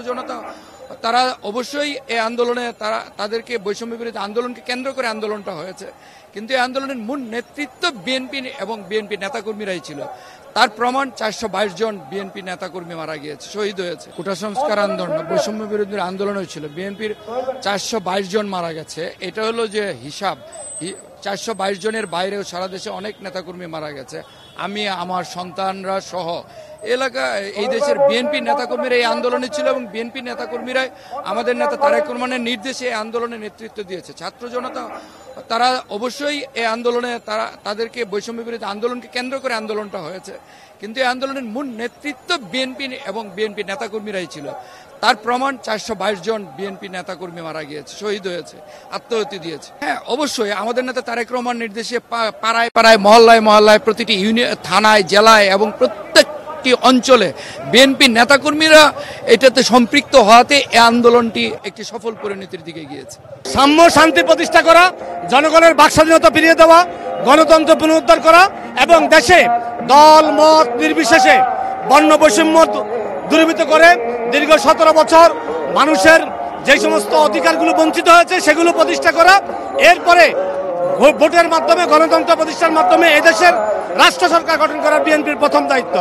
জনতা তারা অবশ্যই এই আন্দোলনে তাদেরকে বৈষম্য বিরোধী আন্দোলনকে কেন্দ্র করে আন্দোলনটা হয়েছে, কিন্তু এই আন্দোলনের মূল নেতৃত্ব বিএনপি এবং বিএনপি নেতাকর্মীরাই ছিল। তার প্রমাণ 422 জন বিএনপি নেতাকর্মী মারা গিয়েছে, শহীদ হয়েছে। কোটা সংস্কার আন্দোলন বৈষম্য বিরোধী আন্দোলন হয়েছিল, বিএনপির 422 জন মারা গেছে। এটা হলো যে হিসাব, 422 জনের বাইরেও সারা দেশে অনেক নেতাকর্মী মারা গেছে। আমি, আমার সন্তানরা সহ এই দেশের বিএনপি নেতাকর্মীরা এই আন্দোলনে ছিল এবং বিএনপি নেতাকর্মীরাই আমাদের নেতা তারেক রহমানের নির্দেশে এই আন্দোলনে নেতৃত্ব দিয়েছে। ছাত্র জনতা তারা অবশ্যই এই আন্দোলনে তাদেরকে বৈষম্য বিরোধী আন্দোলনকে কেন্দ্র করে আন্দোলনটা হয়েছে, কিন্তু এই আন্দোলনের মূল নেতৃত্ব বিএনপি এবং বিএনপি নেতাকর্মীরাই ছিল। তার প্রমাণ 422 জন বিএনপি নেতাকর্মী মারা গিয়েছে, শহীদ হয়েছে, আত্মাহুতি দিয়েছে। হ্যাঁ, অবশ্যই আমাদের নেতা তারেক রহমান নির্দেশে পাড়ায় পাড়ায়, মহল্লায় মহল্লায়, প্রতিটি ইউনিয়ন, থানায়, জেলায় এবং প্রত্যেকটি অঞ্চলে বিএনপি নেতাকর্মীরা এটাতে সম্পৃক্ত হওয়াতে এই আন্দোলনটি একটি সফল পরিণতির দিকে গিয়েছে। সাম্য শান্তি প্রতিষ্ঠা করা, জনগণের বাক স্বাধীনতা ফিরিয়ে দেওয়া, গণতন্ত্র পুনরুদ্ধার করা এবং দেশে দল মত নির্বিশেষে বর্ণ বৈষম্য দূরীভূত করে দীর্ঘ 17 বছর মানুষের যে সমস্ত অধিকারগুলো বঞ্চিত হয়েছে সেগুলো প্রতিষ্ঠা করা, এরপরে ভোটের মাধ্যমে গণতন্ত্র প্রতিষ্ঠার মাধ্যমে এদেশের রাষ্ট্র সরকার গঠন করা বিএনপির প্রথম দায়িত্ব।